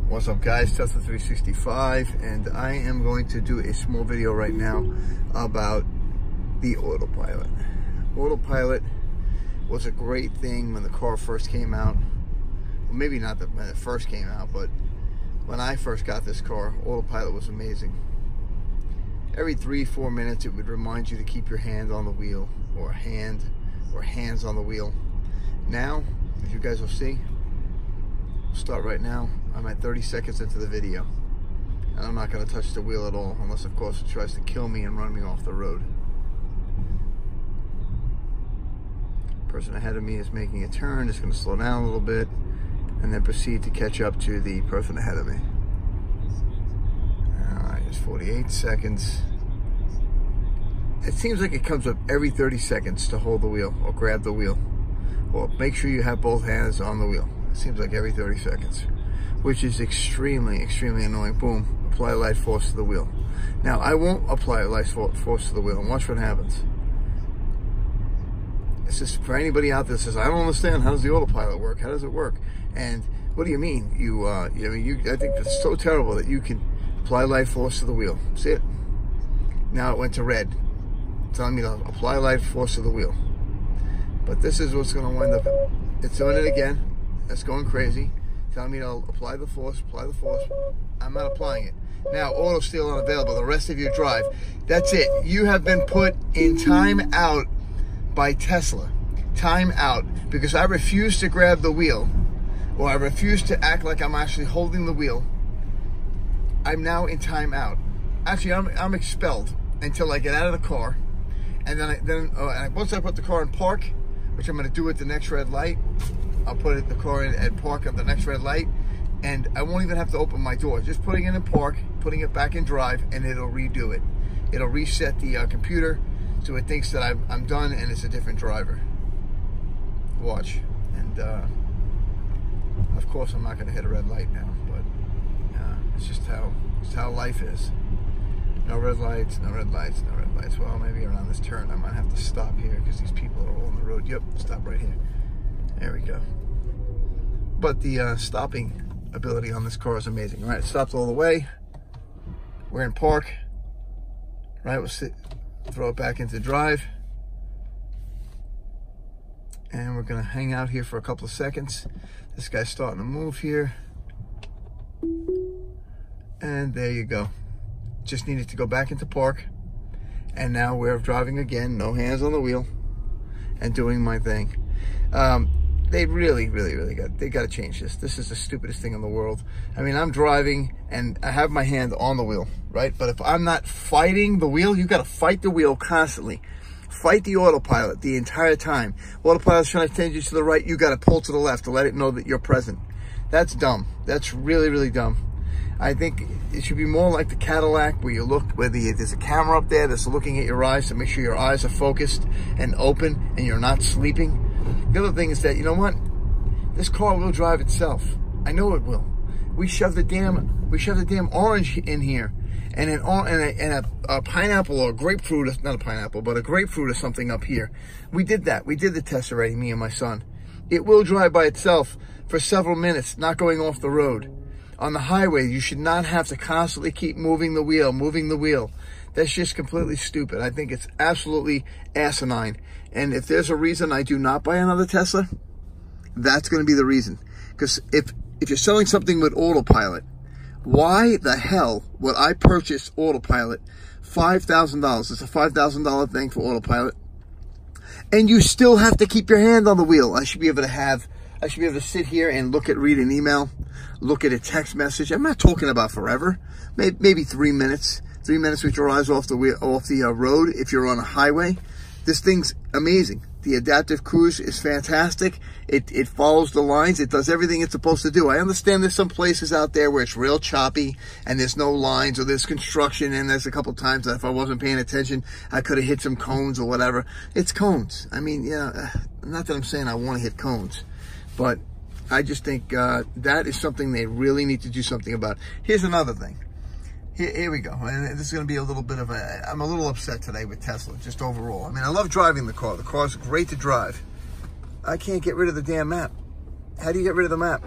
What's up, guys? Tesla 365, and I am going to do a small video right now about the autopilot. Autopilot was a great thing when the car first came out. Well, maybe not when it first came out, but when I first got this car, autopilot was amazing. Every 3-4 minutes, it would remind you to keep your hand on the wheel, or hands on the wheel. Now, as you guys will see, start right now. I'm at 30 seconds into the video, and I'm not going to touch the wheel at all, unless of course it tries to kill me and run me off the road. Person ahead of me is making a turn, just going to slow down a little bit and then proceed to catch up to the person ahead of me. Alright, it's 48 seconds. It seems like it comes up every 30 seconds to hold the wheel or grab the wheel. Well, make sure you have both hands on the wheel. It seems like every 30 seconds, which is extremely, extremely annoying. Boom, apply light force to the wheel. Now, I won't apply light force to the wheel, and watch what happens. This is for anybody out there that says, I don't understand, how does the autopilot work? How does it work? And what do you mean? I think that's so terrible that you can apply light force to the wheel. See it? Now it went to red, telling me to apply light force to the wheel. But this is what's going to wind up. It's doing it again. That's going crazy. Telling me to apply the force, apply the force. I'm not applying it. Now, auto still unavailable. The rest of your drive. That's it. You have been put in time out by Tesla. Time out. Because I refuse to grab the wheel, or I refuse to act like I'm actually holding the wheel. I'm now in time out. Actually, I'm expelled until I get out of the car. And then once I put the car in park, which I'm going to do at the next red light, I'll put the car in and park at the next red light, and I won't even have to open my door. Just putting it in park, putting it back in drive, and it'll redo it. It'll reset the computer so it thinks that I'm done and it's a different driver. Watch. And of course I'm not going to hit a red light now, but it's just how life is. No red lights, no red lights, no red lights. Well, maybe around this turn I might have to stop here because these people are all on the road. Yep, stop right here. There we go. But the stopping ability on this car is amazing. All right, it stopped all the way. We're in park. Right, we'll throw it back into drive. And we're gonna hang out here for a couple of seconds. This guy's starting to move here. And there you go. Just needed to go back into park. And now we're driving again, no hands on the wheel, and doing my thing. They really got to change this. This is the stupidest thing in the world. I mean, I'm driving and I have my hand on the wheel, right? But if I'm not fighting the wheel, you got to fight the wheel constantly. Fight the autopilot the entire time. Autopilot's trying to send you to the right, you got to pull to the left to let it know that you're present. That's dumb. That's really dumb. I think it should be more like the Cadillac, where you look, where there's a camera up there that's looking at your eyes to make sure your eyes are focused and open and you're not sleeping. The other thing is that, you know what? This car will drive itself. I know it will. We shoved the damn orange in here, and a pineapple or a grapefruit, not a pineapple, but a grapefruit or something up here. We did that. We did the test already, me and my son. It will drive by itself for several minutes, not going off the road. On the highway, you should not have to constantly keep moving the wheel. That's just completely stupid. I think it's absolutely asinine. And if there's a reason I do not buy another Tesla, that's going to be the reason. Because if you're selling something with autopilot, why the hell would I purchase autopilot $5,000? It's a $5,000 thing for autopilot. And you still have to keep your hand on the wheel. I should be able to sit here and read an email, look at a text message. I'm not talking about forever. Maybe 3 minutes. 3 minutes with your eyes off the road if you're on a highway. This thing's amazing. The adaptive cruise is fantastic. It follows the lines. It does everything it's supposed to do. I understand there's some places out there where it's real choppy and there's no lines, or there's construction, and there's a couple times that if I wasn't paying attention, I could have hit some cones or whatever. It's cones. I mean, yeah, not that I'm saying I want to hit cones, but I just think that is something they really need to do something about. Here's another thing. Here we go. And this is going to be a little bit of I'm a little upset today with Tesla, just overall. I mean, I love driving the car. The car's great to drive. I can't get rid of the damn map. How do you get rid of the map?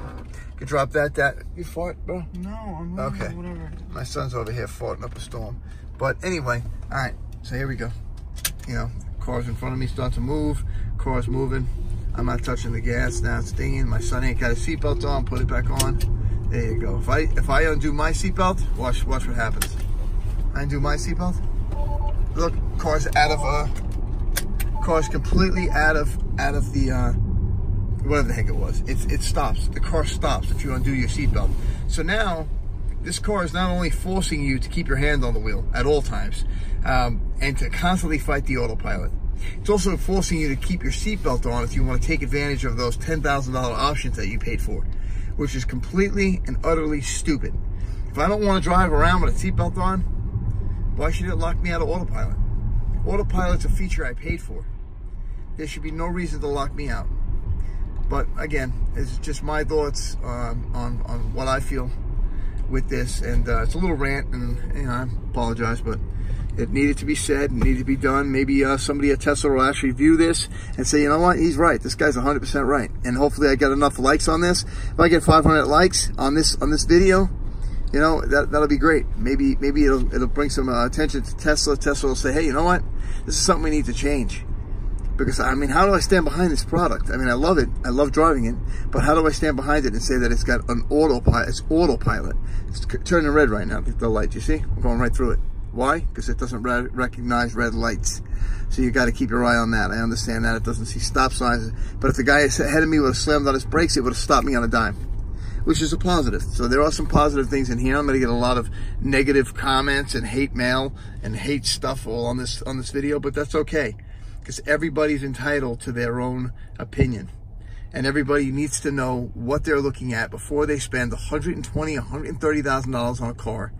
You could drop that. You fart, bro? No, I'm okay. Whatever. My son's over here farting up a storm. But anyway, all right. So here we go. You know, car's in front of me starting to move. Car's moving. I'm not touching the gas. Now it's dinging. My son ain't got his seatbelt on. Put it back on. There you go. If I undo my seatbelt, watch what happens. I undo my seatbelt. Look, car's completely out of the whatever the heck it was. It stops. The car stops if you undo your seatbelt. So now this car is not only forcing you to keep your hand on the wheel at all times and to constantly fight the autopilot. It's also forcing you to keep your seatbelt on if you want to take advantage of those $10,000 options that you paid for, which is completely and utterly stupid. If I don't want to drive around with a seatbelt on, why should it lock me out of autopilot? Autopilot's a feature I paid for. There should be no reason to lock me out. But again, it's just my thoughts on what I feel with this, and it's a little rant, and you know, I apologize, but it needed to be said, it needed to be done. Maybe somebody at Tesla will actually view this and say, you know what, he's right. This guy's 100% right. And hopefully I get enough likes on this. If I get 500 likes on this video, you know, that'll be great. Maybe it'll bring some attention to Tesla. Tesla will say, hey, you know what? This is something we need to change. Because, I mean, how do I stand behind this product? I mean, I love it. I love driving it. But how do I stand behind it and say that it's got an autopilot? It's autopilot. It's turning red right now, the light. You see? We're going right through it. Why? Because it doesn't recognize red lights. So you got to keep your eye on that. I understand that. It doesn't see stop signs. But if the guy ahead of me would have slammed on his brakes, it would have stopped me on a dime, which is a positive. So there are some positive things in here. I'm going to get a lot of negative comments and hate mail and hate stuff all on this video, but that's okay. Because everybody's entitled to their own opinion. And everybody needs to know what they're looking at before they spend $120,000, $130,000 on a car.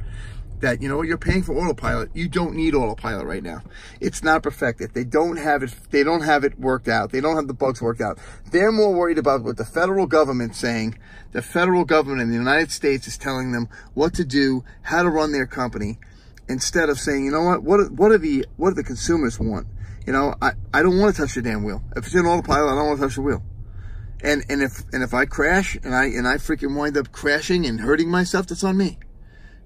That, you know, you're paying for autopilot. You don't need autopilot right now. It's not perfected. They don't have it worked out. They don't have the bugs worked out. They're more worried about what the federal government's saying. The federal government in the United States is telling them what to do, how to run their company, instead of saying, you know what do the consumers want? You know, I don't want to touch the damn wheel. If it's in autopilot, I don't want to touch the wheel. And if I crash and I freaking wind up crashing and hurting myself, that's on me.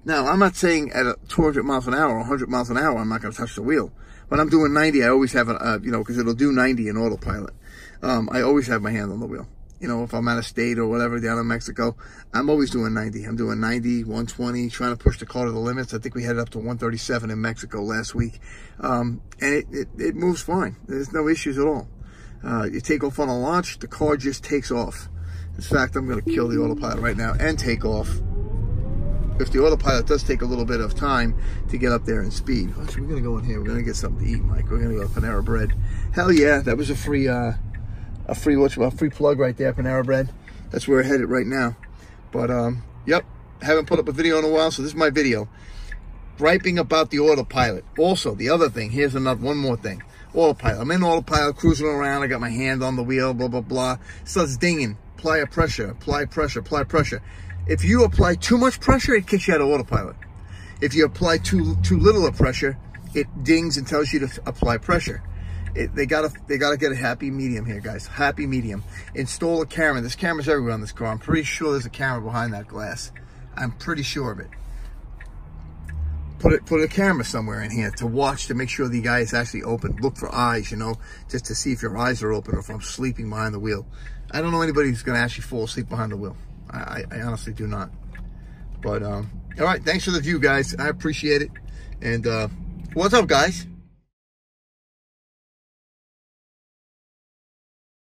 Now, I'm not saying at 200 miles an hour or 100 miles an hour, I'm not going to touch the wheel. When I'm doing 90, I always have you know, because it'll do 90 in autopilot. I always have my hand on the wheel. You know, if I'm out of state or whatever, down in Mexico, I'm always doing 90. I'm doing 90, 120, trying to push the car to the limits. I think we headed up to 137 in Mexico last week. And it moves fine. There's no issues at all. You take off on a launch, the car just takes off. In fact, I'm going to kill the autopilot right now and take off. If the autopilot does take a little bit of time to get up there in speed. So we're going to go in here. We're going to get something to eat, Mike. We're going to go to Panera Bread. Hell yeah, that was a free plug right there, Panera Bread. That's where we're headed right now. But, yep, haven't put up a video in a while, so this is my video. Griping about the autopilot. Also, the other thing, here's one more thing. Autopilot. I'm in autopilot, cruising around. I got my hand on the wheel, blah, blah, blah. It starts dinging. Apply pressure, apply pressure, apply pressure. If you apply too much pressure, it kicks you out of autopilot. If you apply too little of pressure, it dings and tells you to apply pressure. They gotta get a happy medium here, guys. Happy medium. Install a camera. There's cameras everywhere on this car. I'm pretty sure there's a camera behind that glass. I'm pretty sure of it. Put a camera somewhere in here to watch, to make sure the guy is actually open. Look for eyes, you know, just to see if your eyes are open or if I'm sleeping behind the wheel. I don't know anybody who's going to actually fall asleep behind the wheel. I honestly do not. But, all right, thanks for the view, guys. I appreciate it. And what's up, guys?